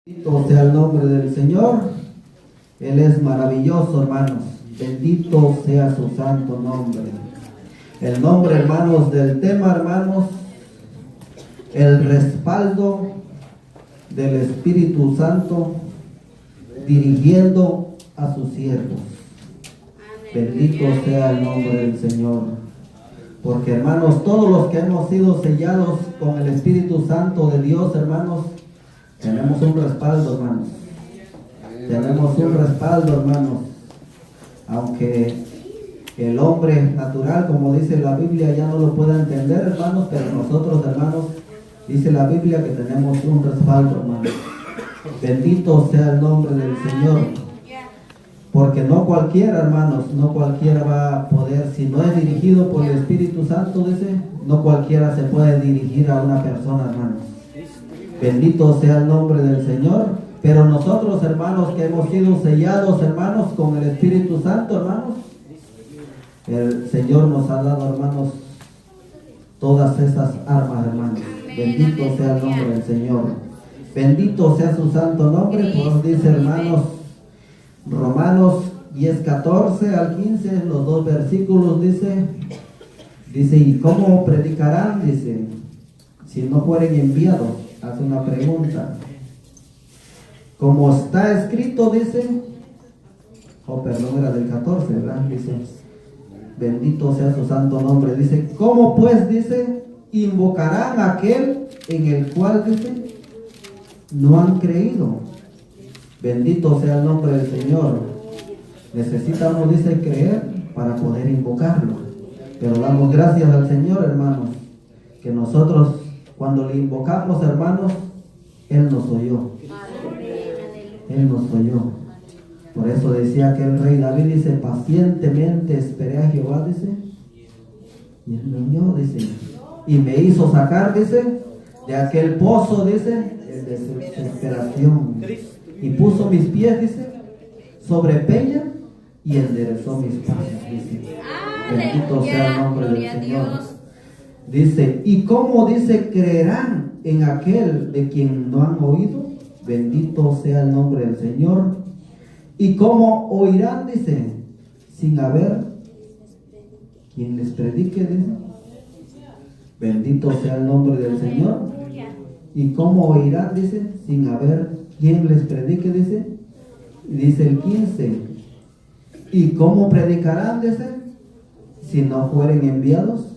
Bendito sea el nombre del Señor. Él es maravilloso, hermanos. Bendito sea su santo nombre. El nombre, hermanos, del tema, hermanos, el respaldo del Espíritu Santo dirigiendo a sus siervos. Bendito sea el nombre del Señor. Porque, hermanos, todos los que hemos sido sellados con el Espíritu Santo de Dios, hermanos, tenemos un respaldo, hermanos. Tenemos un respaldo, hermanos. Aunque el hombre natural, como dice la Biblia, ya no lo puede entender, hermanos, pero nosotros, hermanos, dice la Biblia que tenemos un respaldo, hermanos. Bendito sea el nombre del Señor. Porque no cualquiera, hermanos, no cualquiera va a poder, si no es dirigido por el Espíritu Santo, dice, no cualquiera se puede dirigir a una persona, hermanos. Bendito sea el nombre del Señor. Pero nosotros, hermanos, que hemos sido sellados, hermanos, con el Espíritu Santo, hermanos, el Señor nos ha dado, hermanos, todas esas armas, hermanos. Bendito sea el nombre del Señor. Bendito sea su santo nombre. Pues dice, hermanos, Romanos 10:14 al 15, los dos versículos, dice, ¿y cómo predicarán? Dice, si no fueren enviados. Hace una pregunta. Como está escrito, dice, perdón, era del 14, ¿verdad? Dice, bendito sea su santo nombre. Dice, ¿cómo pues, dice, invocarán a aquel en el cual, dice, no han creído? Bendito sea el nombre del Señor. Necesitamos, dice, creer para poder invocarlo. Pero damos gracias al Señor, hermanos, que nosotros, cuando le invocamos, hermanos, Él nos oyó. Él nos oyó. Por eso decía que el rey David, dice, pacientemente esperé a Jehová, dice, y Él me oyó, dice, y me hizo sacar, dice, de aquel pozo, dice, de desesperación, y puso mis pies, dice, sobre peña y enderezó mis pasos, dice. Bendito sea el nombre del Señor. Dice, ¿y cómo, dice, creerán en aquel de quien no han oído? Bendito sea el nombre del Señor. ¿Y cómo oirán, dice, sin haber quien les predique? Dice. Bendito sea el nombre del Señor. ¿Y cómo oirán, dice, sin haber quien les predique? Dice. Y dice el 15. ¿Y cómo predicarán, dice, si no fueren enviados?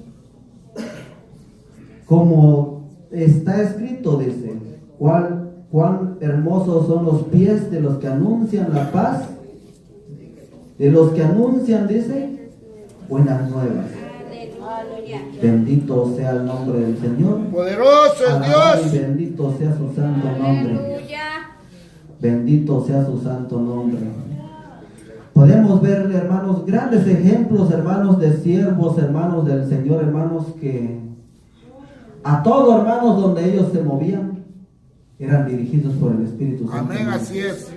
Como está escrito, dice, cuán hermosos son los pies de los que anuncian la paz, de los que anuncian, dice, buenas nuevas. Bendito sea el nombre del Señor. Poderoso es Dios. Bendito sea su santo nombre. Bendito sea su santo nombre. Podemos ver, hermanos, grandes ejemplos, hermanos, de siervos, hermanos del Señor, hermanos, que a todos, hermanos, donde ellos se movían, eran dirigidos por el Espíritu Santo. Amén, hermanos. Así es.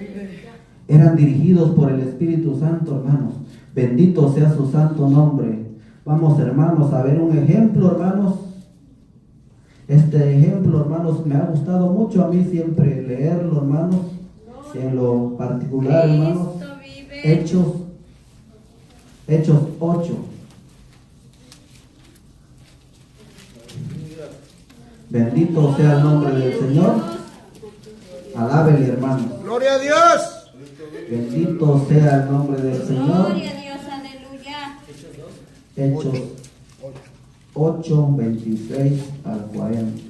Eran dirigidos por el Espíritu Santo, hermanos. Bendito sea su santo nombre. Vamos, hermanos, a ver un ejemplo, hermanos. Este ejemplo, hermanos, me ha gustado mucho a mí siempre leerlo, hermanos. En lo particular, hermanos, Hechos 8. Bendito sea el nombre del Señor. Alábele, hermano. Gloria a Dios. Bendito sea el nombre del Señor. Gloria a Dios, aleluya. Hechos 8, 26 al 40.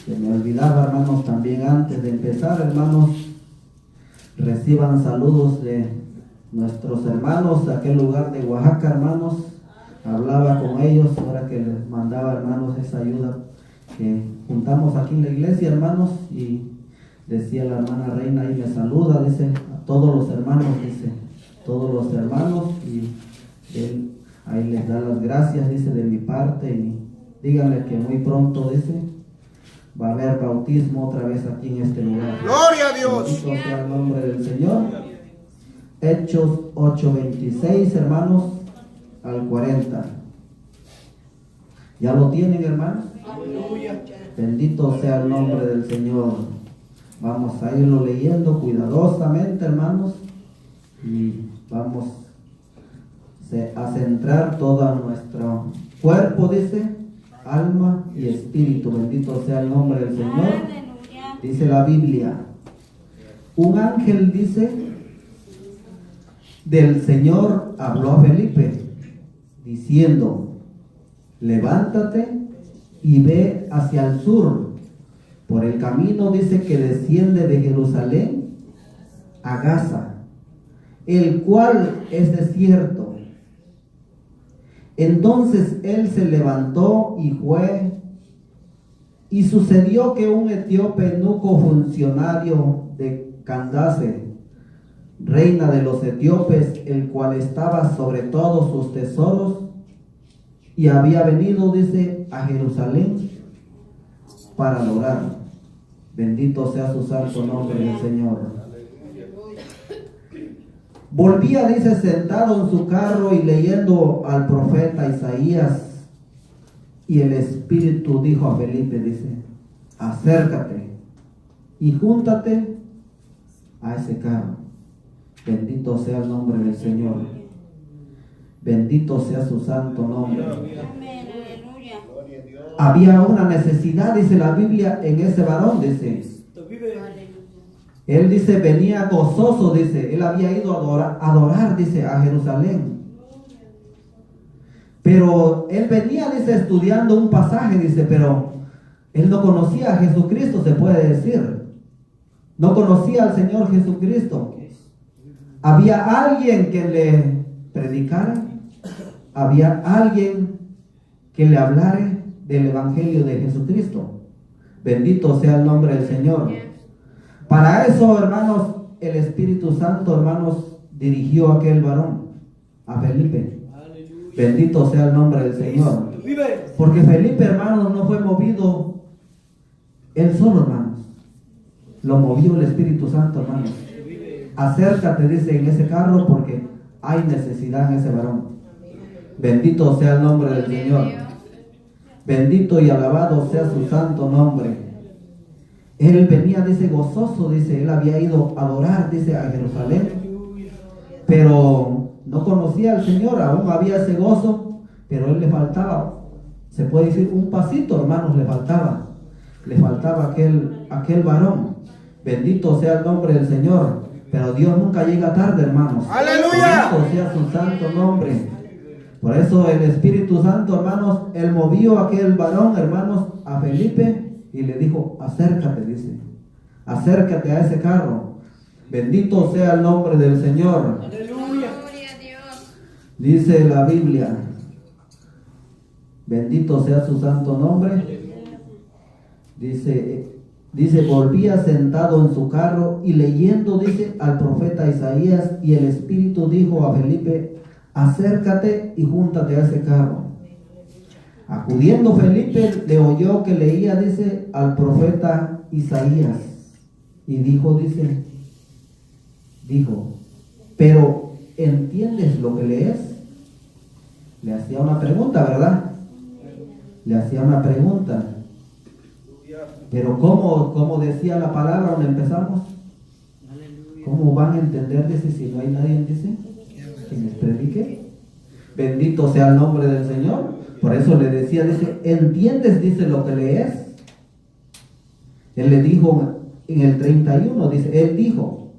Se me olvidaba, hermanos, también antes de empezar, hermanos, reciban saludos de nuestros hermanos de aquel lugar de Oaxaca, hermanos. Hablaba con ellos ahora que les mandaba, hermanos, esa ayuda que juntamos aquí en la iglesia, hermanos, y decía la hermana Reina, y me saluda, dice, a todos los hermanos, dice, todos los hermanos, y él ahí les da las gracias, dice, de mi parte, y díganle que muy pronto, dice, va a haber bautismo otra vez aquí en este lugar. Gloria a Dios. Bendito sea el nombre del Señor. Hechos 8:26, hermanos, al 40. ¿Ya lo tienen, hermanos? Aleluya. Bendito sea el nombre del Señor. Vamos a irlo leyendo cuidadosamente, hermanos, y vamos a centrar todo nuestro cuerpo, dice, alma y espíritu. Bendito sea el nombre del Señor. Aleluya. Dice la Biblia, un ángel, dice, del Señor habló a Felipe, diciendo, levántate y ve hacia el sur, por el camino, dice, que desciende de Jerusalén a Gaza, el cual es desierto. Entonces él se levantó y fue, y sucedió que un etíope eunuco funcionario de Candace, reina de los etíopes, el cual estaba sobre todos sus tesoros, y había venido, dice, a Jerusalén para adorar. Bendito sea su santo nombre del Señor. Volvía, dice, sentado en su carro y leyendo al profeta Isaías, y el Espíritu dijo a Felipe, dice, acércate y júntate a ese carro. Bendito sea el nombre del Señor. Bendito sea su santo nombre. Amén, aleluya. Había una necesidad, dice la Biblia, en ese varón, dice. Él, dice, venía gozoso, dice, él había ido a adorar, dice, a Jerusalén. Pero él venía, dice, estudiando un pasaje, dice, pero él no conocía a Jesucristo, se puede decir. No conocía al Señor Jesucristo. Había alguien que le predicara, había alguien que le hablara del Evangelio de Jesucristo. Bendito sea el nombre del Señor. Para eso, hermanos, el Espíritu Santo, hermanos, dirigió a aquel varón, a Felipe. Bendito sea el nombre del Señor. Porque Felipe, hermanos, no fue movido él solo, hermanos. Lo movió el Espíritu Santo, hermanos. Acércate, dice, en ese carro, porque hay necesidad en ese varón. Bendito sea el nombre del Señor. Bendito y alabado sea su santo nombre. Él venía, dice, gozoso, dice, él había ido a adorar, dice, a Jerusalén, pero no conocía al Señor, aún había ese gozo, pero él le faltaba, se puede decir, un pasito, hermanos, le faltaba aquel varón. Bendito sea el nombre del Señor, pero Dios nunca llega tarde, hermanos. ¡Aleluya! Bendito sea su santo nombre. Por eso el Espíritu Santo, hermanos, él movió a aquel varón, hermanos, a Felipe, y le dijo, acércate, dice, acércate a ese carro. Bendito sea el nombre del Señor. Gloria a Dios. Dice la Biblia, bendito sea su santo nombre. Dice, volvía sentado en su carro y leyendo, dice, al profeta Isaías, y el Espíritu dijo a Felipe, acércate y júntate a ese carro. Acudiendo Felipe, le oyó que leía, dice, al profeta Isaías, y dijo, pero ¿entiendes lo que lees? Le hacía una pregunta, ¿verdad? Le hacía una pregunta. Pero ¿cómo decía la palabra donde empezamos? ¿Cómo van a entender, dice, si no hay nadie, dice, que les predique? Bendito sea el nombre del Señor. Por eso le decía, dice, ¿entiendes, dice, lo que lees? Él le dijo en el 31, dice, él dijo,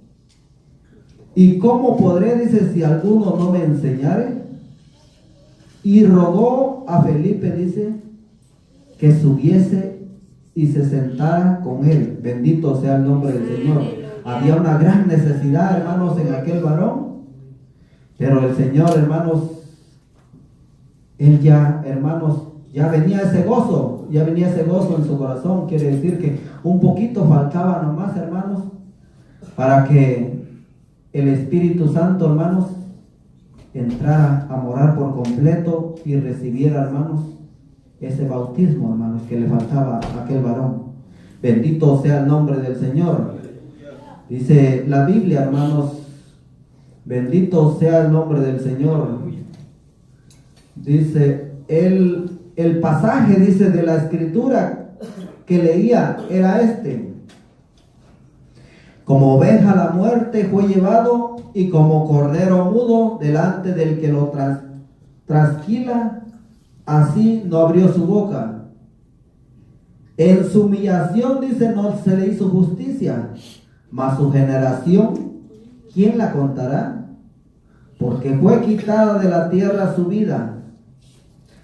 ¿y cómo podré, dice, si alguno no me enseñare? Y rogó a Felipe, dice, que subiese y se sentara con él. Bendito sea el nombre del Señor. Había una gran necesidad, hermanos, en aquel varón, pero el Señor, hermanos, él ya, hermanos, ya venía ese gozo en su corazón. Quiere decir que un poquito faltaba nomás, hermanos, para que el Espíritu Santo, hermanos, entrara a morar por completo y recibiera, hermanos, ese bautismo, hermanos, que le faltaba a aquel varón. Bendito sea el nombre del Señor. Dice la Biblia, hermanos, bendito sea el nombre del Señor. Dice, el pasaje, dice, de la escritura que leía era este. Como oveja a la muerte fue llevado, y como cordero mudo delante del que lo trasquila, así no abrió su boca. En su humillación, dice, no se le hizo justicia, mas su generación, ¿quién la contará? Porque fue quitada de la tierra su vida.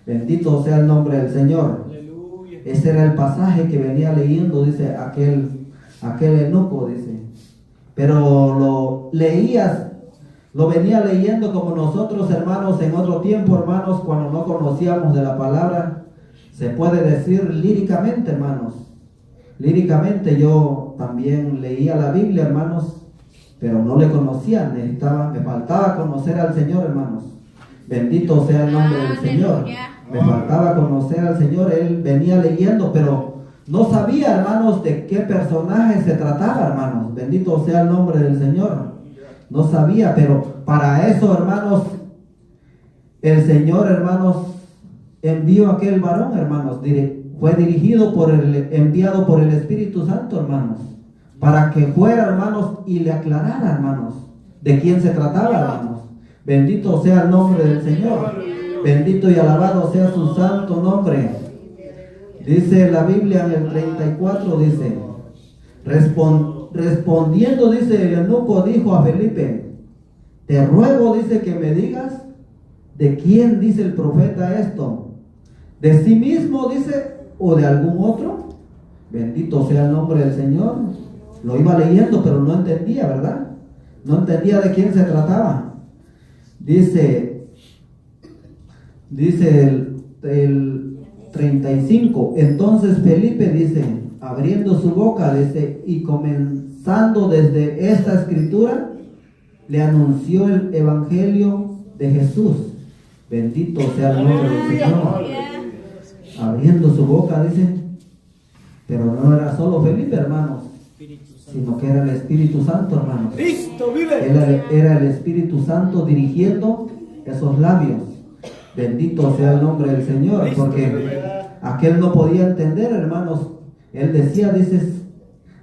Bendito sea el nombre del Señor. Ese era el pasaje que venía leyendo, dice, aquel eunuco, dice. Pero lo leías, lo venía leyendo como nosotros, hermanos, en otro tiempo, hermanos, cuando no conocíamos de la palabra, se puede decir líricamente, hermanos. Líricamente yo también leía la Biblia, hermanos, pero no le conocía, me faltaba conocer al Señor, hermanos. Bendito sea el nombre del Señor. Me faltaba conocer al Señor, él venía leyendo, pero no sabía, hermanos, de qué personaje se trataba, hermanos. Bendito sea el nombre del Señor. No sabía, pero para eso, hermanos, el Señor, hermanos, envió a aquel varón, hermanos. Fue enviado por el Espíritu Santo, hermanos, para que fuera, hermanos, y le aclarara, hermanos, de quién se trataba, hermanos. Bendito sea el nombre del Señor. Bendito y alabado sea su santo nombre. Dice la Biblia en el 34, dice, respondiendo, dice el eunuco, dijo a Felipe, te ruego, dice, que me digas de quién dice el profeta esto, de sí mismo, dice, o de algún otro. Bendito sea el nombre del Señor. Lo iba leyendo, pero no entendía, ¿verdad? No entendía de quién se trataba. Dice el 35, entonces Felipe, dice, abriendo su boca, dice, y comenzando desde esta escritura, le anunció el evangelio de Jesús. Bendito sea el nombre del Señor. Abriendo su boca, dice, pero no era solo Felipe, hermanos, sino que era el Espíritu Santo, hermanos. Cristo vive. Era el Espíritu Santo dirigiendo esos labios. Bendito sea el nombre del Señor, porque aquel no podía entender, hermanos. Él decía, dice,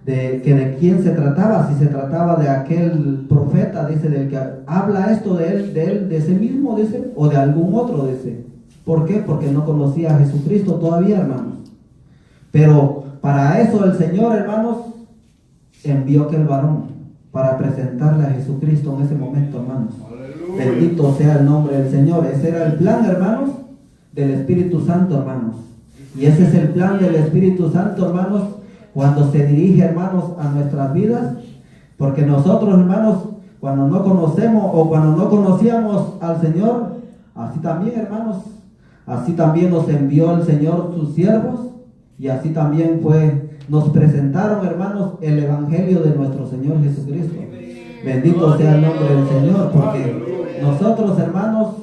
de quién se trataba, si se trataba de aquel profeta, dice, del que habla esto de él, de sí mismo, dice, o de algún otro, dice. ¿Por qué? Porque no conocía a Jesucristo todavía, hermanos. Pero para eso el Señor, hermanos, envió aquel varón para presentarle a Jesucristo en ese momento, hermanos. Bendito sea el nombre del Señor. Ese era el plan, hermanos, del Espíritu Santo, hermanos. Y ese es el plan del Espíritu Santo, hermanos, cuando se dirige, hermanos, a nuestras vidas. Porque nosotros, hermanos, cuando no conocemos o cuando no conocíamos al Señor, así también, hermanos, así también nos envió el Señor sus siervos, y así también nos presentaron, hermanos, el Evangelio de nuestro Señor Jesucristo. Bendito sea el nombre del Señor, porque nosotros, hermanos,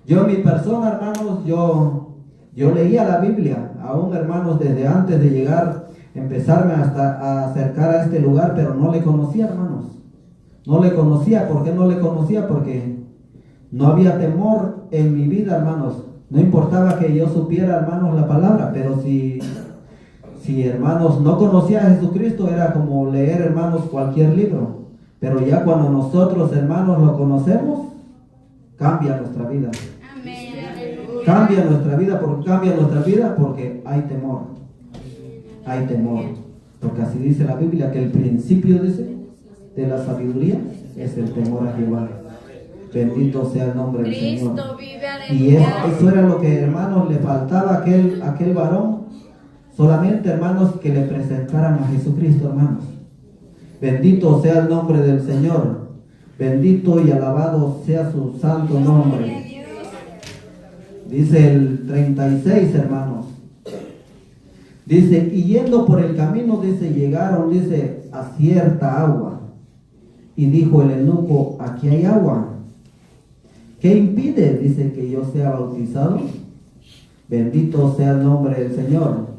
yo en mi persona, hermanos, yo leía la Biblia, aún, hermanos, desde antes de llegar, empezarme hasta a acercar a este lugar, pero no le conocía, hermanos. No le conocía. ¿Por qué no le conocía? Porque no había temor en mi vida, hermanos. No importaba que yo supiera, hermanos, la palabra, pero si hermanos, no conocía a Jesucristo, era como leer, hermanos, cualquier libro. Pero ya cuando nosotros, hermanos, lo conocemos, cambia nuestra vida. Cambia nuestra vida porque hay temor. Hay temor. Porque así dice la Biblia, que el principio, dice, de la sabiduría es el temor a Jehová. Bendito sea el nombre del Señor. Y eso era lo que, hermanos, le faltaba a aquel varón. Solamente, hermanos, que le presentaran a Jesucristo, hermanos. Bendito sea el nombre del Señor. Bendito y alabado sea su santo nombre. Dice el 36, hermanos. Dice, y yendo por el camino, dice, llegaron, dice, a cierta agua. Y dijo el eunuco, aquí hay agua. ¿Qué impide? Dice, que yo sea bautizado. Bendito sea el nombre del Señor.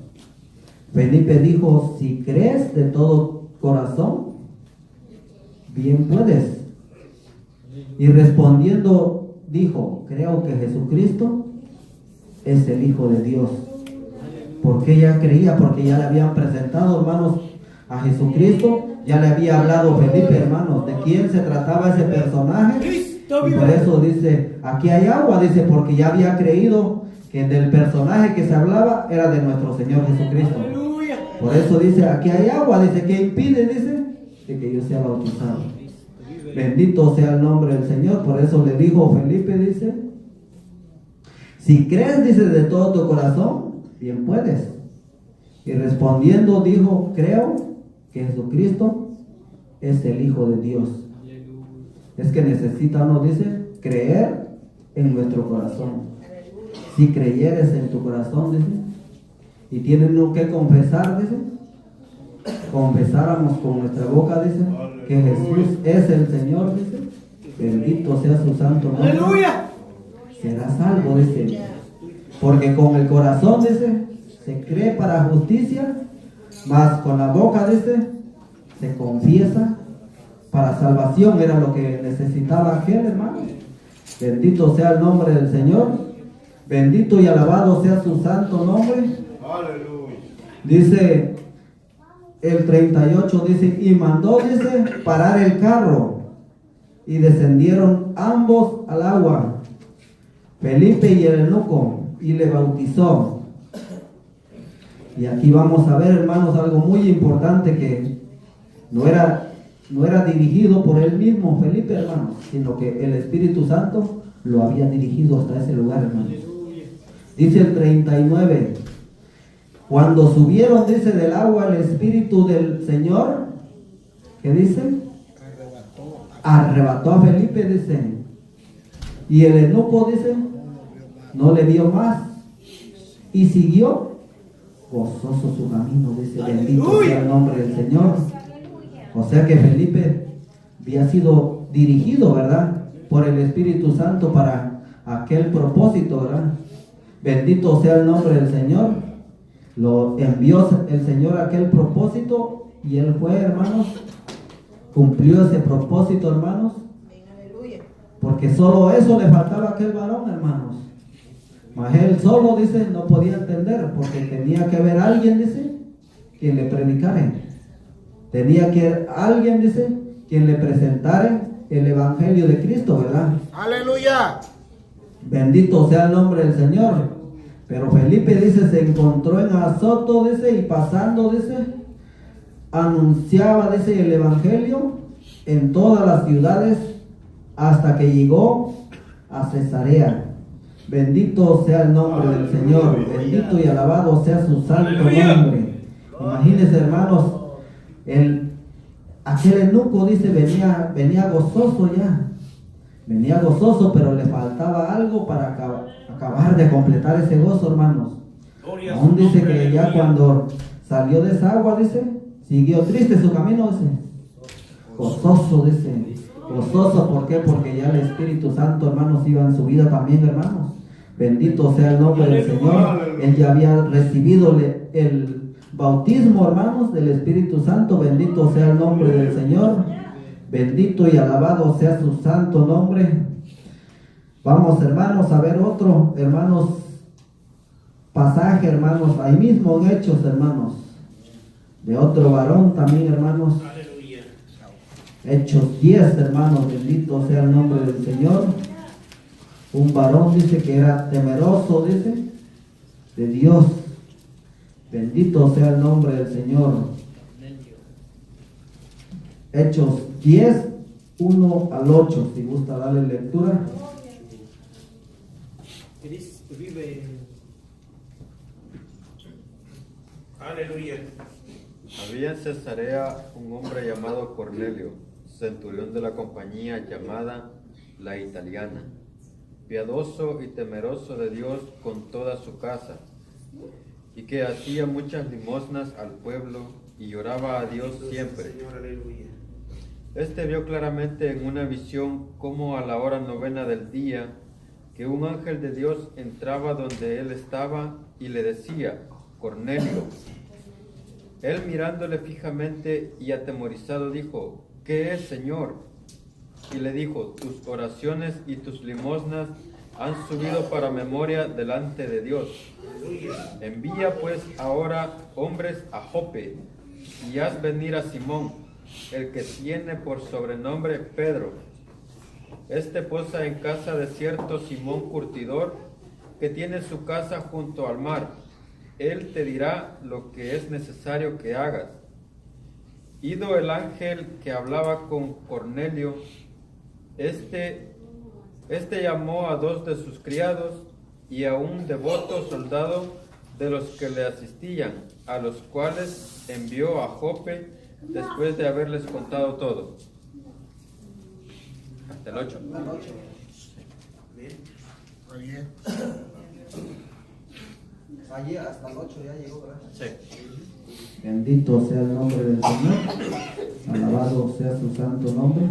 Felipe dijo, si crees de todo corazón, bien puedes. Y respondiendo dijo, creo que Jesucristo es el Hijo de Dios. Porque ella creía, porque ya le habían presentado, hermanos, a Jesucristo, ya le había hablado Felipe, hermanos, de quién se trataba ese personaje. Y por eso dice, aquí hay agua, dice, porque ya había creído que del personaje que se hablaba era de nuestro Señor Jesucristo. Por eso dice, aquí hay agua, dice, ¿qué impide? Dice, de que yo sea bautizado. Bendito sea el nombre del Señor. Por eso le dijo Felipe, dice, si crees, dice, de todo tu corazón, bien puedes. Y respondiendo dijo, creo que Jesucristo es el Hijo de Dios. Es que necesitamos, dice, creer en nuestro corazón. Si creyeres en tu corazón, dice, y tienes que confesar, dice, confesáramos con nuestra boca, dice, que Jesús es el Señor, dice, bendito sea su santo nombre. ¡Aleluya! Será salvo, dice, porque con el corazón, dice, se cree para justicia, mas con la boca, dice, se confiesa para salvación. Era lo que necesitaba aquel, hermano. Bendito sea el nombre del Señor, bendito y alabado sea su santo nombre. Aleluya. Dice el 38, dice, y mandó, dice, parar el carro, y descendieron ambos al agua, Felipe y el eunuco, y le bautizó. Y aquí vamos a ver, hermanos, algo muy importante, que no era dirigido por él mismo, Felipe, hermanos, sino que el Espíritu Santo lo había dirigido hasta ese lugar, hermanos. Dice el 39, cuando subieron, dice, del agua el Espíritu del Señor, ¿qué dice? Arrebató a Felipe, dice, y el eunuco, dice, no le vio más, y siguió gozoso su camino, dice, bendito sea el nombre del Señor. O sea que Felipe había sido dirigido, ¿verdad?, por el Espíritu Santo para aquel propósito, ¿verdad? Bendito sea el nombre del Señor. Lo envió el Señor a aquel propósito y él fue, hermanos, cumplió ese propósito, hermanos, porque solo eso le faltaba a aquel varón, hermanos. Mas él solo, dice, no podía entender, porque tenía que haber alguien, dice, quien le predicara. Tenía que haber alguien, dice, quien le presentara el Evangelio de Cristo, ¿verdad? Aleluya. Bendito sea el nombre del Señor. Pero Felipe, dice, se encontró en Azoto, dice, y pasando, dice, anunciaba, dice, el Evangelio en todas las ciudades hasta que llegó a Cesarea. Bendito sea el nombre del Señor, bendito y alabado sea su santo nombre. Imagínense, hermanos, aquel eunuco, dice, venía gozoso ya. Venía gozoso, pero le faltaba algo para acabar de completar ese gozo, hermanos. Aún dice que ya cuando salió de esa agua, dice, siguió triste su camino, dice. Gozoso, dice. Gozoso, ¿por qué? Porque ya el Espíritu Santo, hermanos, iba en su vida también, hermanos. Bendito sea el nombre del Señor. Él ya había recibido el bautismo, hermanos, del Espíritu Santo. Bendito sea el nombre del Señor. Bendito y alabado sea su santo nombre. Vamos, hermanos, a ver otro, hermanos, pasaje, hermanos, ahí mismo en Hechos, hermanos, de otro varón también, hermanos. Hechos 10, hermanos, bendito sea el nombre del Señor. Un varón, dice, que era temeroso, dice, de Dios. Bendito sea el nombre del Señor. Hechos 10, 1 al 8, si gusta darle lectura. Cristo vive. Aleluya. Había en Cesarea un hombre llamado Cornelio, centurión de la compañía llamada La Italiana, piadoso y temeroso de Dios con toda su casa, y que hacía muchas limosnas al pueblo y oraba a Dios siempre. Este vio claramente en una visión como a la hora 9 del día, que un ángel de Dios entraba donde él estaba y le decía: Cornelio. Él, mirándole fijamente y atemorizado, dijo: ¿Qué es, Señor? Y le dijo: tus oraciones y tus limosnas han subido para memoria delante de Dios. Envía pues ahora hombres a Jope y haz venir a Simón, el que tiene por sobrenombre Pedro. Este posa en casa de cierto Simón Curtidor, que tiene su casa junto al mar. Él te dirá lo que es necesario que hagas. Ido el ángel que hablaba con Cornelio, este llamó a 2 de sus criados y a un devoto soldado de los que le asistían, a los cuales envió a Jope después de haberles contado todo. Hasta el 8. Allí hasta el 8 ya llegó, ¿verdad? Sí. Bendito sea el nombre del Señor, alabado sea su santo nombre.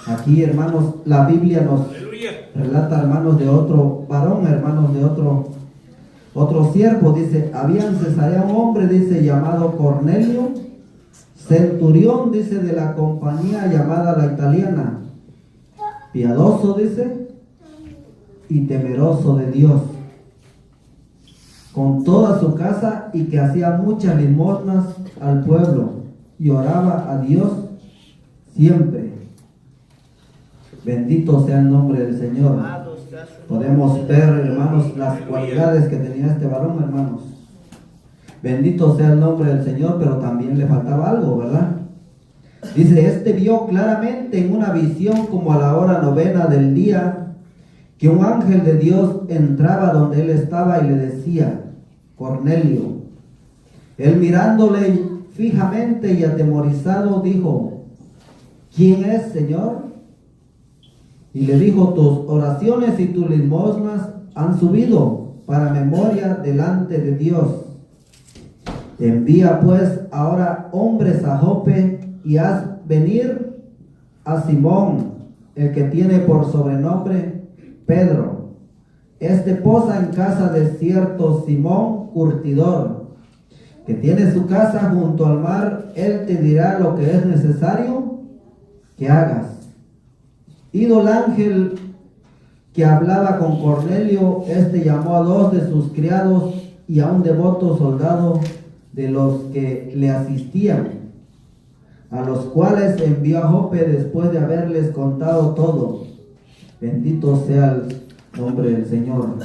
Aquí, hermanos, la Biblia nos relata, hermanos, de otro varón, hermanos, de otro siervo. Dice, había en Cesarea un hombre, dice, llamado Cornelio, centurión, dice, de la compañía llamada la italiana, piadoso, dice, y temeroso de Dios, con toda su casa, y que hacía muchas limosnas al pueblo y oraba a Dios siempre. Bendito sea el nombre del Señor. Podemos ver, hermanos, las cualidades que tenía este varón, hermanos. Bendito sea el nombre del Señor, pero también le faltaba algo, ¿verdad? Dice, este vio claramente en una visión como a la hora 9 del día, que un ángel de Dios entraba donde él estaba y le decía, Cornelio. Él mirándole fijamente y atemorizado dijo, ¿quién es, Señor? Y le dijo, tus oraciones y tus limosnas han subido para memoria delante de Dios. Envía pues ahora hombres a Jope y haz venir a Simón, el que tiene por sobrenombre Pedro. Este posa en casa de cierto Simón Curtidor, que tiene su casa junto al mar. Él te dirá lo que es necesario que hagas. Ido el ángel que hablaba con Cornelio, este llamó a 2 de sus criados y a un devoto soldado de los que le asistían, a los cuales envió a Jope después de haberles contado todo. Bendito sea el nombre del Señor.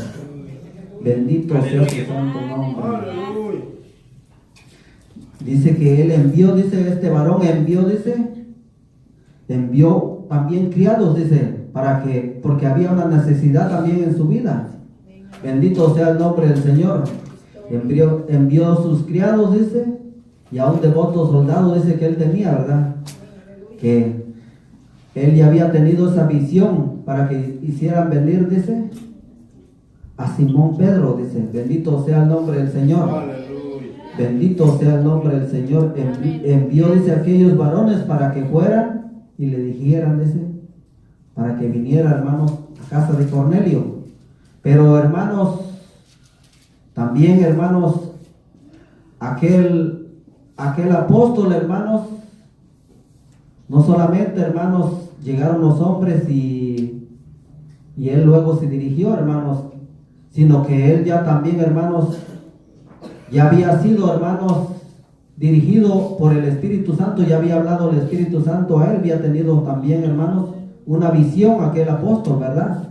Bendito sea su santo nombre. Dice que él envió, dice, este varón envió, dice, envió también criados, dice, porque había una necesidad también en su vida. Bendito sea el nombre del Señor. Envió sus criados, dice, y a un devoto soldado, dice, que él tenía, ¿verdad? Que él ya había tenido esa visión para que hicieran venir, dice, a Simón Pedro, dice. Bendito sea el nombre del Señor. Bendito sea el nombre del Señor. Envió, dice, a aquellos varones para que fueran y le dijeran, dice, para que viniera, hermanos, a casa de Cornelio. Pero, hermanos, también, hermanos, aquel apóstol, hermanos, no solamente, hermanos, llegaron los hombres y él luego se dirigió, hermanos, sino que él ya también, hermanos, ya había sido, hermanos, dirigido por el Espíritu Santo, ya había hablado el Espíritu Santo a él, había tenido también, hermanos, una visión aquel apóstol, ¿verdad?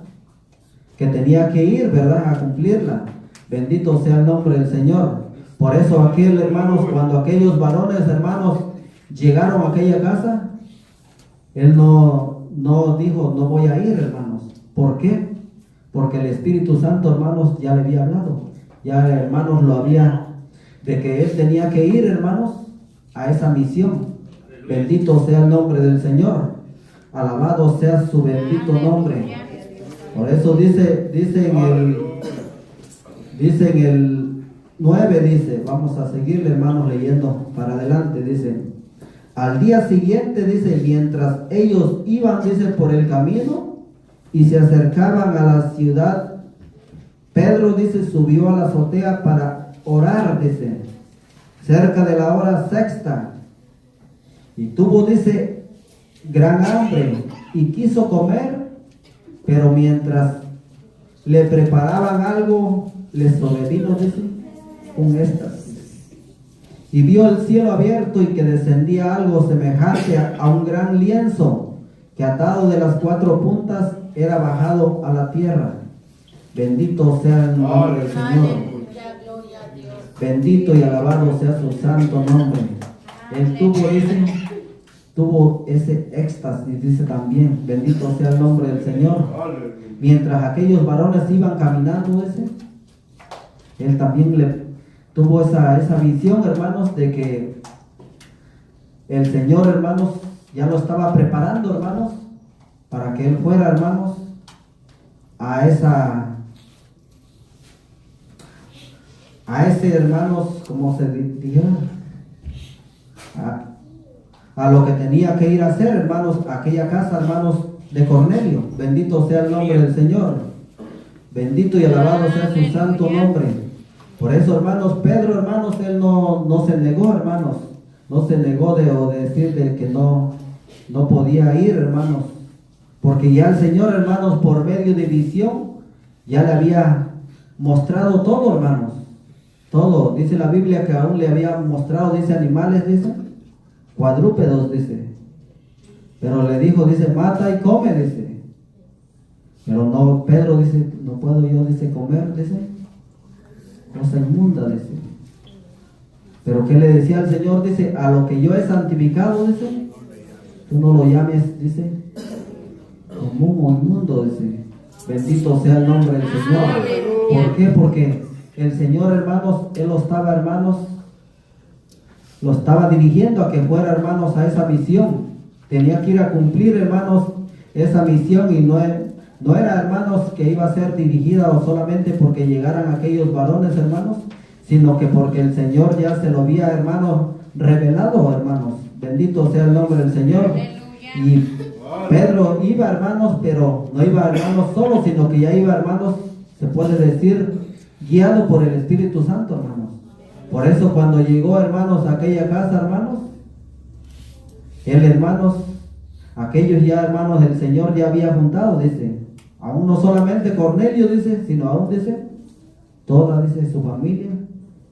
Que tenía que ir, ¿verdad?, a cumplirla. Bendito sea el nombre del Señor. Por eso aquel, hermanos, cuando aquellos varones, hermanos, llegaron a aquella casa, él no dijo, no voy a ir, hermanos. ¿Por qué? Porque el Espíritu Santo, hermanos, ya le había hablado. Ya, hermanos, lo había, de que él tenía que ir, hermanos, a esa misión. Bendito sea el nombre del Señor. Alabado sea su bendito nombre. Por eso dice en el 9, dice, vamos a seguirle, hermanos, leyendo para adelante, dice, al día siguiente, dice, mientras ellos iban, dice, por el camino y se acercaban a la ciudad, Pedro, dice, subió a la azotea para orar, dice, cerca de la hora 6, y tuvo, dice, gran hambre y quiso comer, pero mientras le preparaban algo, le sobrevino, dice, un éxtasis, y vio el cielo abierto y que descendía algo semejante a un gran lienzo, que atado de las 4 puntas era bajado a la tierra. Bendito sea el nombre del Señor. Aleluya, gloria a Dios. Bendito y alabado sea su santo nombre. Él tuvo ese éxtasis, dice también, bendito sea el nombre del Señor. Aleluya. Mientras aquellos varones iban caminando, él también tuvo esa visión, hermanos, de que el Señor, hermanos, ya lo estaba preparando, hermanos, para que él fuera, hermanos, a ese, hermanos, como se dijera, a lo que tenía que ir a hacer, hermanos, a aquella casa, hermanos, de Cornelio. Bendito sea el nombre del Señor. Bendito y alabado sea su santo nombre. Por eso, hermanos, Pedro, hermanos, él no se negó, hermanos. No se negó de decir de que no podía ir, hermanos. Porque ya el Señor, hermanos, por medio de visión, ya le había mostrado todo, hermanos. Todo. Dice la Biblia que aún le había mostrado, dice, animales, dice, cuadrúpedos, dice. Pero le dijo, dice, mata y come, dice. Pero no, Pedro dice, no puedo yo, dice, comer, dice, cosa inmunda, dice. Pero ¿qué le decía al Señor? Dice, a lo que yo he santificado, dice, tú no lo llames, dice, como inmundo, dice. Bendito sea el nombre del Señor. ¿Por qué? Porque el Señor, hermanos, Él lo estaba dirigiendo a que fuera, hermanos, a esa misión. Tenía que ir a cumplir, hermanos, esa misión, y no era, hermanos, que iba a ser dirigida o solamente porque llegaran aquellos varones, hermanos, sino que porque el Señor ya se lo había, hermanos, revelado, hermanos. Bendito sea el nombre del Señor. Y Pedro iba, hermanos, pero no iba, hermanos, solo, sino que ya iba, hermanos, se puede decir, guiado por el Espíritu Santo, hermanos. Por eso cuando llegó, hermanos, a aquella casa, hermanos, hermanos, aquellos ya, hermanos, el Señor ya había juntado, dice, aún no solamente Cornelio, dice, sino aún, dice, toda, dice, su familia,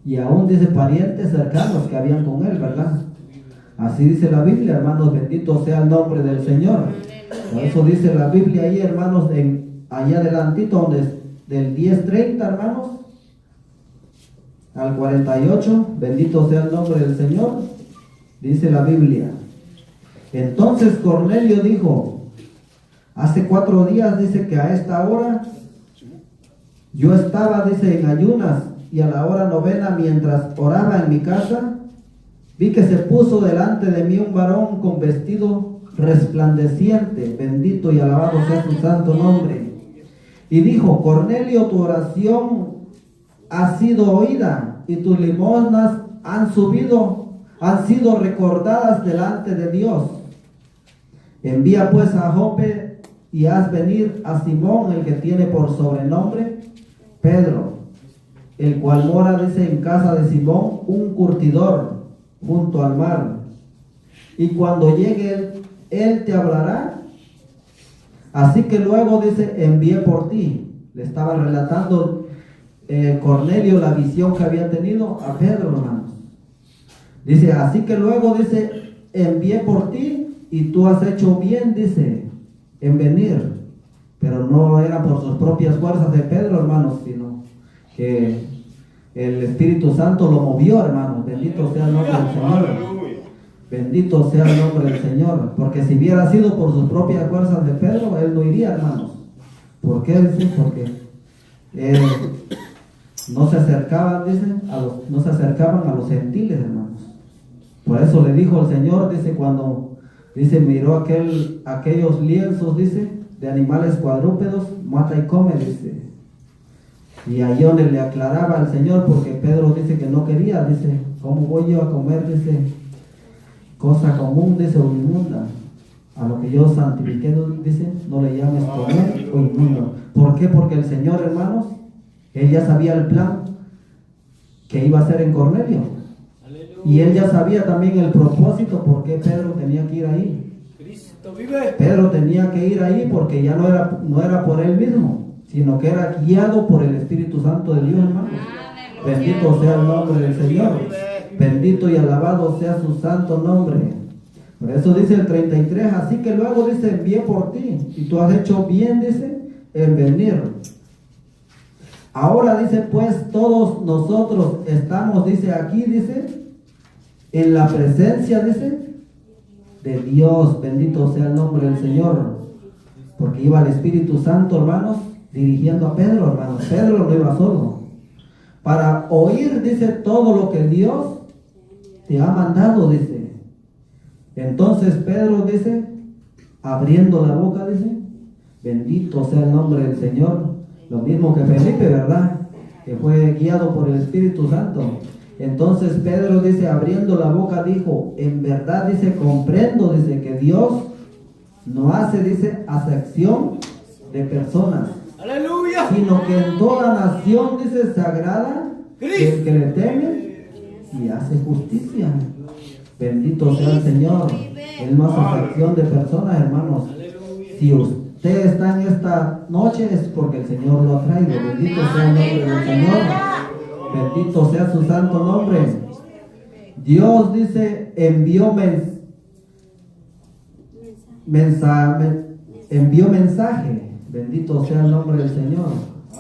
y aún, dice, parientes cercanos que habían con él, ¿verdad? Así dice la Biblia, hermanos, bendito sea el nombre del Señor. Por eso dice la Biblia ahí, hermanos, allá adelantito, donde del 10:30, hermanos, al 48, bendito sea el nombre del Señor, dice la Biblia. Entonces Cornelio dijo, hace 4 días, dice, que a esta hora yo estaba, dice, en ayunas, y a la hora 9, mientras oraba en mi casa, vi que se puso delante de mí un varón con vestido resplandeciente, bendito y alabado sea su santo nombre, y dijo, Cornelio, tu oración ha sido oída, y tus limosnas han sido recordadas delante de Dios. Envía pues a Jope y haz venir a Simón, el que tiene por sobrenombre Pedro, el cual mora, dice, en casa de Simón, un curtidor, junto al mar. Y cuando llegue él te hablará. Así que luego, dice, envié por ti. Le estaba relatando Cornelio la visión que había tenido a Pedro, hermanos. Dice, así que luego, dice, envié por ti, y tú has hecho bien, dice, en venir. Pero no era por sus propias fuerzas de Pedro, hermanos, sino que el Espíritu Santo lo movió, hermanos. Bendito sea el nombre del Señor. Bendito sea el nombre del Señor. Porque si hubiera sido por sus propias fuerzas de Pedro, él no iría, hermanos. ¿Por qué? Dice, porque no se acercaban, dicen, no se acercaban a los gentiles, hermanos. Por eso le dijo el Señor, dice, cuando, dice, miró aquellos lienzos, dice, de animales cuadrúpedos, mata y come, dice. Y ahí donde le aclaraba al Señor, porque Pedro dice que no quería, dice, ¿cómo voy yo a comer, dice, cosa común, dice, o inmunda? A lo que yo santifiqué, dice, no le llames comer o inmundo. ¿Por qué? Porque el Señor, hermanos, él ya sabía el plan que iba a hacer en Cornelio. Y él ya sabía también el propósito por qué Pedro tenía que ir ahí. Cristo vive. Pedro tenía que ir ahí porque ya no era por él mismo, sino que era guiado por el Espíritu Santo de Dios, hermanos. Bendito sea el nombre del Señor. Bendito y alabado sea su santo nombre. Por eso dice el 33, así que luego dice, envié por ti, y tú has hecho bien, dice, en venir. Ahora dice, pues todos nosotros estamos, dice aquí, dice, en la presencia, dice, de Dios. Bendito sea el nombre del Señor. Porque iba el Espíritu Santo, hermanos, dirigiendo a Pedro, hermanos. Pedro no iba solo. Para oír, dice, todo lo que Dios te ha mandado, dice. Entonces Pedro dice, abriendo la boca, dice, bendito sea el nombre del Señor. Lo mismo que Felipe, ¿verdad? Que fue guiado por el Espíritu Santo. Entonces Pedro dice, abriendo la boca, dijo, en verdad, dice, comprendo, dice, que Dios no hace, dice, acepción de personas. Aleluya. Sino que en toda nación, dice, se agrada el que le teme y hace justicia. Bendito sea el Señor. Él no hace acepción de personas, hermanos. Si usted está en esta noche es porque el Señor lo ha traído. Bendito sea el nombre del Señor. Bendito sea su santo nombre. Dios dice, envió mensaje. Bendito sea el nombre del Señor.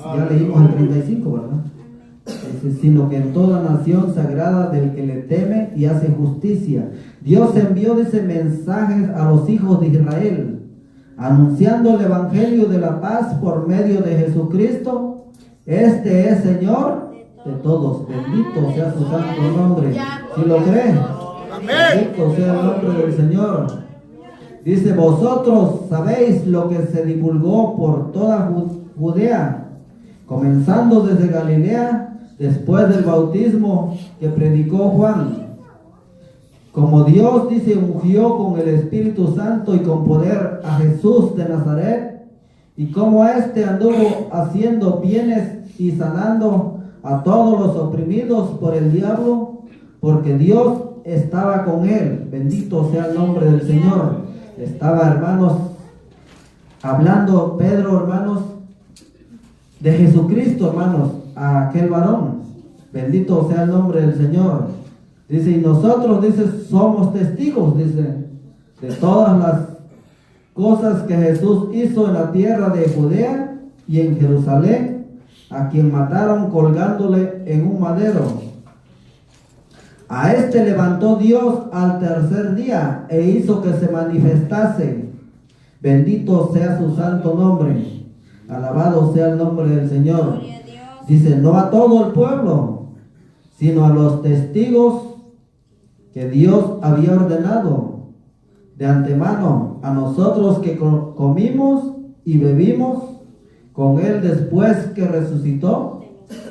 Ya leímos el 35, ¿verdad? Dice, sino que en toda nación se agrada del que le teme y hace justicia. Dios envió, dice, mensajes a los hijos de Israel, anunciando el evangelio de la paz por medio de Jesucristo. Este es Señor de todos. Bendito sea su santo nombre. Si lo creen, bendito sea el nombre del Señor. Dice, vosotros sabéis lo que se divulgó por toda Judea, comenzando desde Galilea, después del bautismo que predicó Juan. Como Dios, dice, ungió con el Espíritu Santo y con poder a Jesús de Nazaret, y como éste anduvo haciendo bienes y sanando a todos los oprimidos por el diablo, porque Dios estaba con él. Bendito sea el nombre del Señor. Estaba, hermanos, hablando Pedro, hermanos, de Jesucristo, hermanos, a aquel varón. Bendito sea el nombre del Señor. Dice, y nosotros, dice, somos testigos, dice, de todas las cosas que Jesús hizo en la tierra de Judea y en Jerusalén, a quien mataron colgándole en un madero. A este levantó Dios al tercer día e hizo que se manifestase. Bendito sea su santo nombre. Alabado sea el nombre del Señor. Dice, no a todo el pueblo, sino a los testigos que Dios había ordenado de antemano, a nosotros que comimos y bebimos con él después que resucitó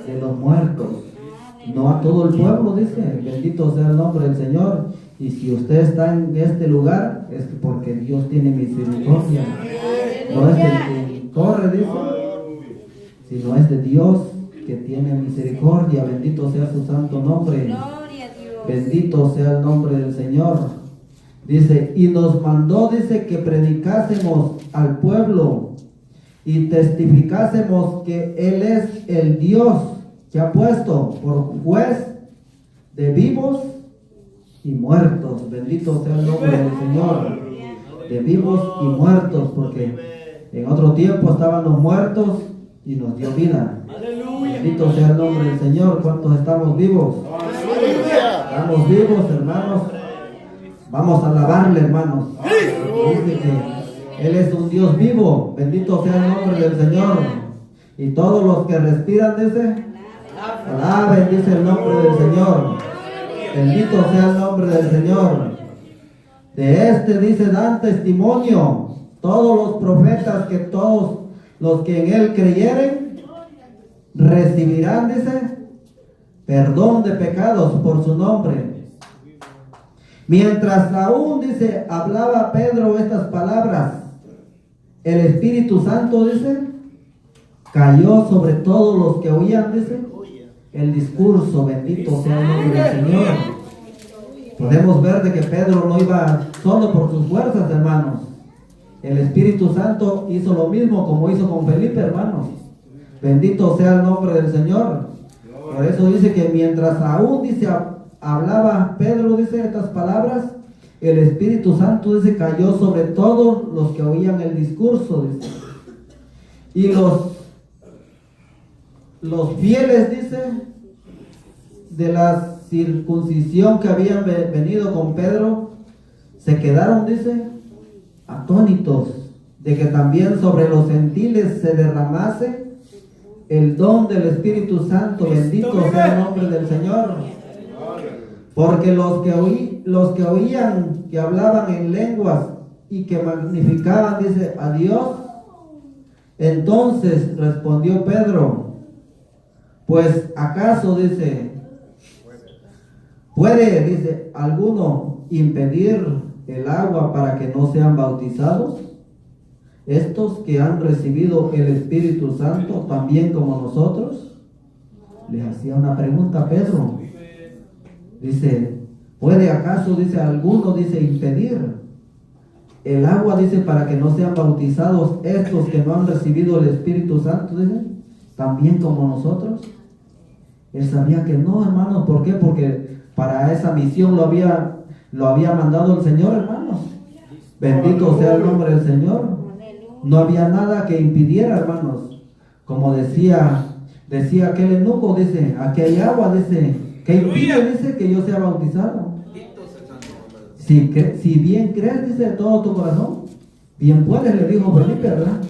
de los muertos. No a todo el pueblo, dice. Bendito sea el nombre del Señor. Y si usted está en este lugar, es porque Dios tiene misericordia. No es del que corre, dice, sino es de Dios que tiene misericordia. Bendito sea su santo nombre. Bendito sea el nombre del Señor. Dice, y nos mandó, dice, que predicásemos al pueblo y testificásemos que Él es el Dios que ha puesto por juez de vivos y muertos. Bendito sea el nombre del Señor. De vivos y muertos, porque en otro tiempo estaban los muertos y nos dio vida. Bendito sea el nombre del Señor. ¿Cuántos estamos vivos? Estamos vivos, hermanos. Vamos a alabarle, hermanos. Dice que Él es un Dios vivo. Bendito sea el nombre del Señor. Y todos los que respiran, dice, alaben, dice el nombre del Señor. Bendito sea el nombre del Señor. De este, dice, dan testimonio todos los profetas, que todos los que en Él creyeren recibirán, dice, perdón de pecados por su nombre. Mientras aún, dice, hablaba Pedro estas palabras, el Espíritu Santo, dice, cayó sobre todos los que oían, dice, el discurso. Bendito sea el nombre del Señor. Podemos ver de que Pedro no iba solo por sus fuerzas, hermanos. El Espíritu Santo hizo lo mismo como hizo con Felipe, hermanos. Bendito sea el nombre del Señor. Por eso dice que mientras aún, dice, hablaba Pedro, dice estas palabras, el Espíritu Santo, dice, cayó sobre todos los que oían el discurso, dice. Y los fieles, dice, de la circuncisión que habían venido con Pedro, se quedaron, dice, atónitos de que también sobre los gentiles se derramase el don del Espíritu Santo. Bendito sea el nombre del Señor. Porque los que oían que hablaban en lenguas y que magnificaban, dice, a Dios, entonces respondió Pedro, pues acaso, dice, ¿puede, dice, alguno impedir el agua para que no sean bautizados? Estos que han recibido el Espíritu Santo también como nosotros. Le hacía una pregunta a Pedro. Dice, ¿puede acaso, dice, alguno, dice, impedir el agua, dice, para que no sean bautizados estos que no han recibido el Espíritu Santo, dice, también como nosotros? Él sabía que no, hermanos. ¿Por qué? Porque para esa misión lo había mandado el Señor, hermanos. Bendito sea el nombre del Señor. No había nada que impidiera, hermanos. Como decía aquel eunuco, dice, aquí hay agua, dice, que impide, dice, que yo sea bautizado. Si bien crees, dice, de todo tu corazón, bien puedes, le dijo Felipe, ¿verdad?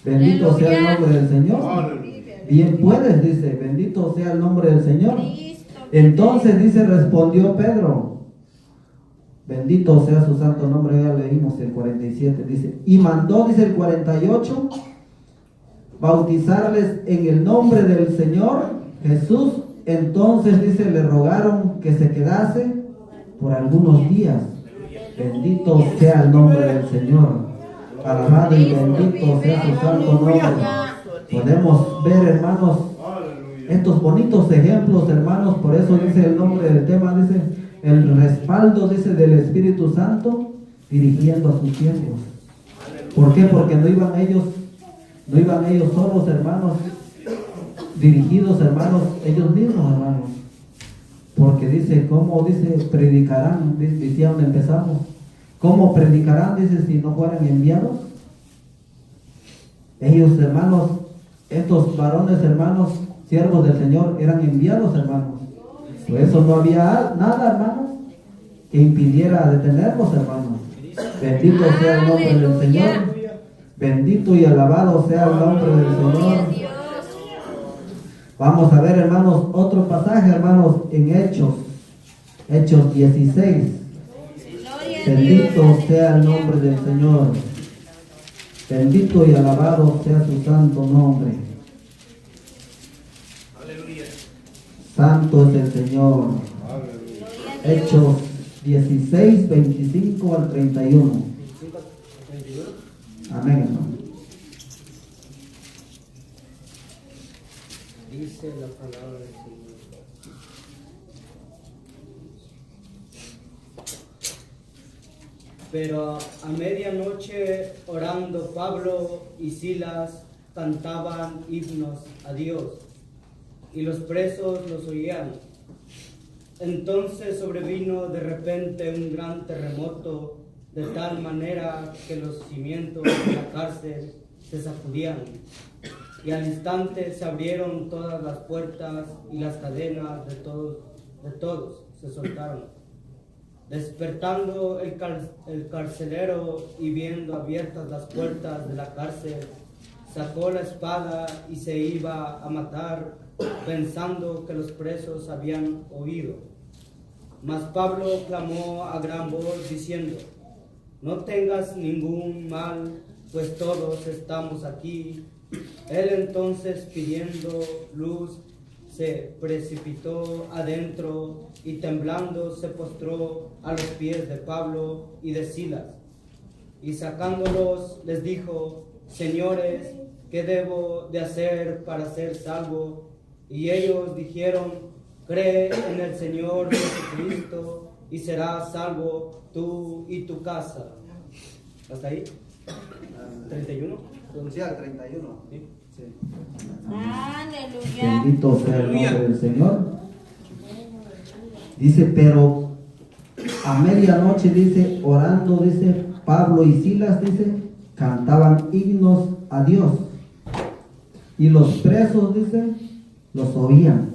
Bendito sea el nombre del Señor. Bien puedes, dice, bendito sea el nombre del Señor. Entonces, dice, respondió Pedro, bendito sea su santo nombre. Ya leímos el 47, dice, y mandó, dice el 48, bautizarles en el nombre del Señor Jesús. Entonces, dice, le rogaron que se quedase por algunos días. Bendito sea el nombre del Señor. Alabado y bendito sea su santo nombre. Podemos ver, hermanos, estos bonitos ejemplos, hermanos. Por eso dice el nombre del tema, dice, el respaldo, dice, del Espíritu Santo dirigiendo a sus siervos. ¿Por qué? Porque no iban ellos solos, hermanos, dirigidos, hermanos, ellos mismos, hermanos. Porque dice, ¿cómo, dice, predicarán? Dice, donde empezamos. ¿Cómo predicarán? Dice, si no fueran enviados. Ellos, hermanos, estos varones, hermanos, siervos del Señor, eran enviados, hermanos. Por eso no había nada, hermanos, que impidiera detenerlos, hermanos. Bendito sea el nombre del Señor. Bendito y alabado sea el nombre del Señor. Vamos a ver, hermanos, otro pasaje, hermanos, en Hechos 16. Bendito sea el nombre del Señor. Bendito y alabado sea su santo nombre. Aleluya. Santo es el Señor. Hechos 16, 25 al 31. Amén, hermano. Dice la palabra del Señor. Pero a medianoche, orando, Pablo y Silas cantaban himnos a Dios, y los presos los oían. Entonces sobrevino de repente un gran terremoto, de tal manera que los cimientos de la cárcel se sacudían, y al instante se abrieron todas las puertas y las cadenas de todos se soltaron. Despertando el carcelero y viendo abiertas las puertas de la cárcel, sacó la espada y se iba a matar, pensando que los presos habían oído. Mas Pablo clamó a gran voz diciendo: no tengas ningún mal, pues todos estamos aquí. Él entonces, pidiendo luz, se precipitó adentro y temblando se postró a los pies de Pablo y de Silas. Y sacándolos les dijo: señores, ¿qué debo de hacer para ser salvo? Y ellos dijeron: cree en el Señor Jesucristo y serás salvo tú y tu casa. ¿Hasta ahí? 31. Pronunciar 31. ¿Sí? Sí. Aleluya. Bendito sea el nombre del Señor. Dice, pero a medianoche, dice, orando, dice, Pablo y Silas, dice, cantaban himnos a Dios. Y los presos, dice, los oían.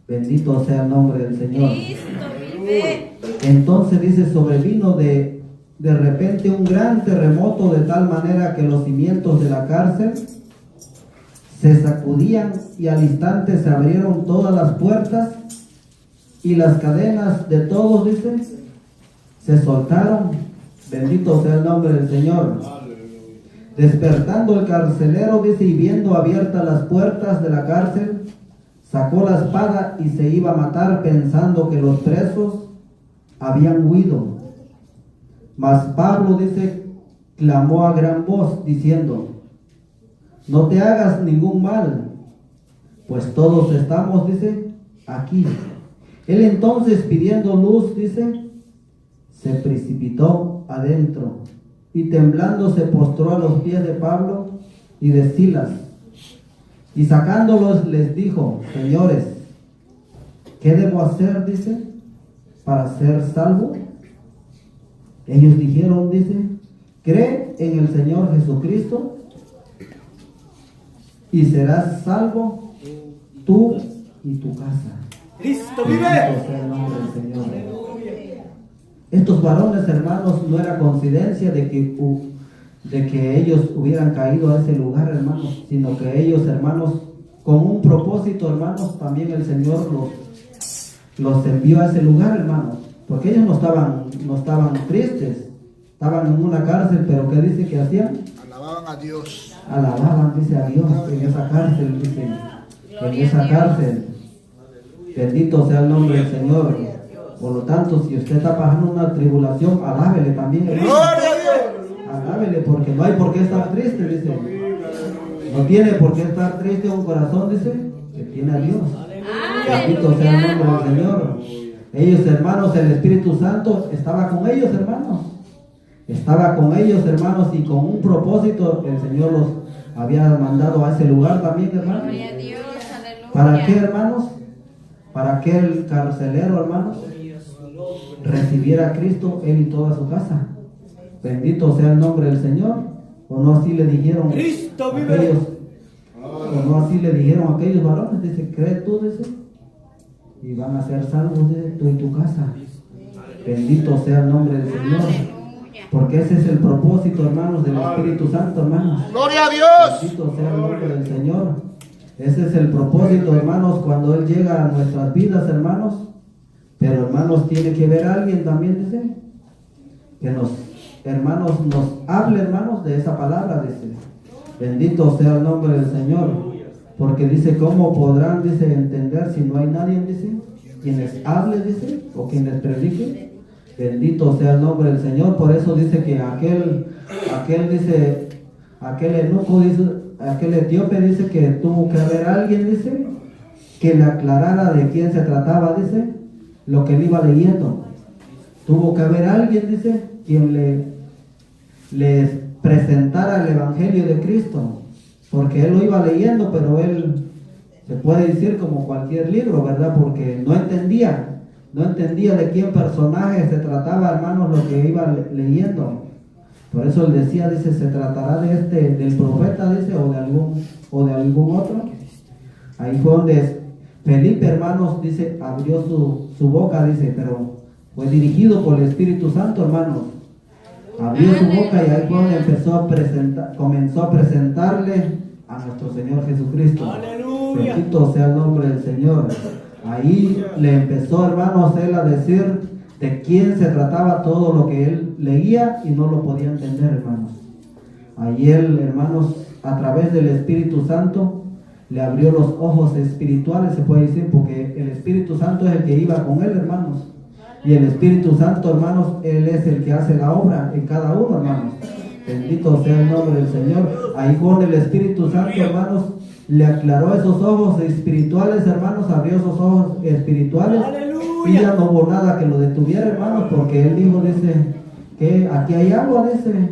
Bendito sea el nombre del Señor. Entonces, dice, sobrevino de repente un gran terremoto, de tal manera que los cimientos de la cárcel se sacudían y al instante se abrieron todas las puertas y las cadenas de todos, dice, se soltaron. Bendito sea el nombre del Señor. Despertando el carcelero, dice, y viendo abiertas las puertas de la cárcel, sacó la espada y se iba a matar, pensando que los presos habían huido. Mas Pablo, dice, clamó a gran voz, diciendo, no te hagas ningún mal, pues todos estamos, dice, aquí. Él entonces, pidiendo luz, dice, se precipitó adentro y temblando se postró a los pies de Pablo y de Silas, y sacándolos les dijo, señores, ¿qué debo hacer, dice, para ser salvo? Ellos dijeron, dice, cree en el Señor Jesucristo y serás salvo tú y tu casa. Cristo Bendito sea el nombre del Señor. Estos varones, hermanos, no era coincidencia de que ellos hubieran caído a ese lugar, hermanos, sino que ellos, hermanos, con un propósito, hermanos, también el Señor los envió a ese lugar, hermanos, porque ellos no estaban tristes, estaban en una cárcel, pero ¿qué dice que hacían? Alababan a Dios. Alababan, dice, a Dios en esa cárcel, dice, en esa cárcel. Bendito sea el nombre del Señor. Por lo tanto, si usted está pasando una tribulación, alábele también, hermano. ¡Gloria a Dios! Alábele, porque no hay por qué estar triste, dice. No tiene por qué estar triste un corazón, dice, que tiene a Dios. Bendito sea el nombre del Señor. Ellos, hermanos, el Espíritu Santo estaba con ellos, hermanos. Estaba con ellos, hermanos, y con un propósito el Señor los había mandado a ese lugar también, hermanos. ¿Para qué, hermanos? Para que el carcelero, hermanos, recibiera a Cristo, él y toda su casa. Bendito sea el nombre del Señor. O no así le dijeron Cristo vive. aquellos, o no así le dijeron aquellos varones, dice, cree tú, dice, y van a ser salvos, dice, tú y tu casa. Bendito sea el nombre del Señor. Porque ese es el propósito, hermanos, del Espíritu Santo, hermanos. ¡Gloria a Dios! Bendito sea el nombre del Señor. Ese es el propósito, hermanos, cuando Él llega a nuestras vidas, hermanos. Pero, hermanos, tiene que ver a alguien también, dice, que hermanos, nos hable, hermanos, de esa palabra, dice. Bendito sea el nombre del Señor. Porque dice, ¿cómo podrán, dice, entender si no hay nadie, dice, quienes hable, dice, o quienes predique? Bendito sea el nombre del Señor. Por eso dice que aquel eunuco, dice, aquel etíope, dice que tuvo que haber alguien, dice, que le aclarara de quién se trataba, dice, lo que él iba leyendo. Tuvo que haber alguien, dice, quien les presentara el Evangelio de Cristo, porque él lo iba leyendo, pero él se puede decir como cualquier libro, ¿verdad? Porque no entendía de quién personaje se trataba, hermanos, lo que iba leyendo. Por eso él decía, dice, se tratará del profeta, dice, o de algún otro. Ahí fue donde Felipe, hermanos, dice, abrió su boca, dice, pero fue dirigido por el Espíritu Santo, hermanos. Abrió su boca y ahí fue donde comenzó a presentarle a nuestro Señor Jesucristo. ¡Aleluya! Bendito sea el nombre del Señor. Ahí le empezó, hermanos, él a decir de quién se trataba todo lo que él leía y no lo podía entender, hermanos. Ahí él, hermanos, a través del Espíritu Santo, le abrió los ojos espirituales, se puede decir, porque el Espíritu Santo es el que iba con él, hermanos. Y el Espíritu Santo, hermanos, él es el que hace la obra en cada uno, hermanos. Bendito sea el nombre del Señor. Ahí con el Espíritu Santo, hermanos, le aclaró esos ojos espirituales, hermanos, abrió esos ojos espirituales. ¡Aleluya! Y ya no hubo nada que lo detuviera, hermanos, porque él dijo, dice, que aquí hay agua, dice.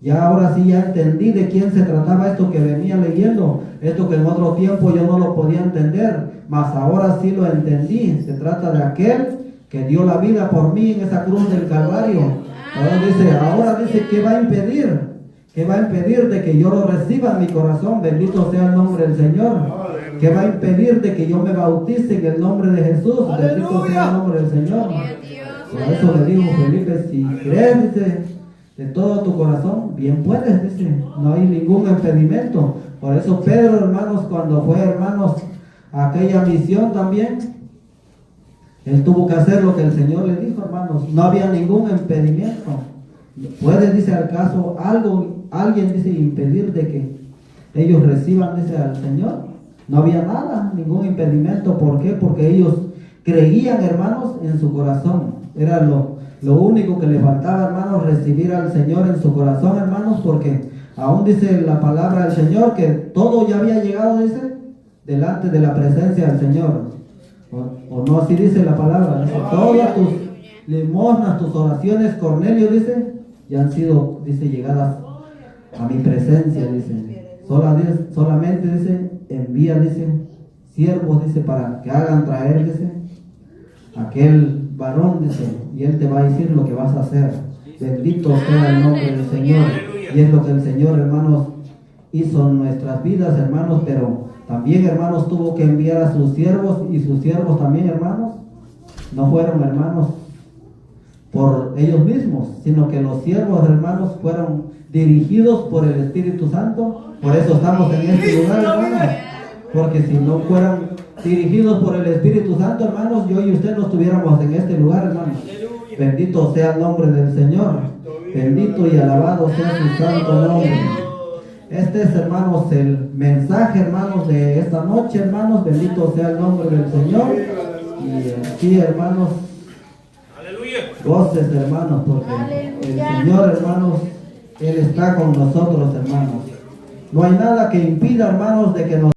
Ya ahora sí ya entendí de quién se trataba esto que venía leyendo, esto que en otro tiempo yo no lo podía entender, mas ahora sí lo entendí. Se trata de aquel que dio la vida por mí en esa cruz del Calvario. Ahora dice, ¿qué va a impedir? ¿Qué va a impedir de que yo lo reciba en mi corazón? Bendito sea el nombre del Señor. ¿Qué va a impedir de que yo me bautice en el nombre de Jesús? Bendito sea el nombre del Señor. Por eso le digo, Felipe, si crees, dice, de todo tu corazón, bien puedes, dice, no hay ningún impedimento. Por eso Pedro, hermanos, cuando fue, hermanos, a aquella misión también, él tuvo que hacer lo que el Señor le dijo, hermanos. No había ningún impedimento. ¿Puede, dice, al caso alguien, dice, impedir de que ellos reciban, dice, al Señor? No había nada, ningún impedimento. ¿Por qué? Porque ellos creían, hermanos, en su corazón. Era lo único que le faltaba, hermanos, recibir al Señor en su corazón, hermanos, porque aún dice la palabra del Señor que todo ya había llegado, dice, delante de la presencia del Señor. O no, así dice la palabra, dice, todas tus limosnas, tus oraciones, Cornelio, dice, ya han sido, dice, llegadas a mi presencia, dice. Solamente, dice, envía, dice, siervos, dice, para que hagan traer, dice, aquel varón, dice, y él te va a decir lo que vas a hacer. Bendito sea el nombre del Señor. Y es lo que el Señor, hermanos, hizo en nuestras vidas, hermanos, pero también, hermanos, tuvo que enviar a sus siervos, y sus siervos también, hermanos, no fueron, hermanos, por ellos mismos, sino que los siervos, hermanos, fueron dirigidos por el Espíritu Santo. Por eso estamos en este lugar, hermanos, porque si no fueran dirigidos por el Espíritu Santo, hermanos, yo y usted no estuviéramos en este lugar, hermanos. Bendito sea el nombre del Señor. Bendito y alabado sea su santo nombre. Este es, hermanos, el mensaje, hermanos, de esta noche, hermanos. Bendito sea el nombre del Señor. Y aquí, hermanos, goces, hermanos, porque el Señor, hermanos, Él está con nosotros, hermanos. No hay nada que impida, hermanos, de que nos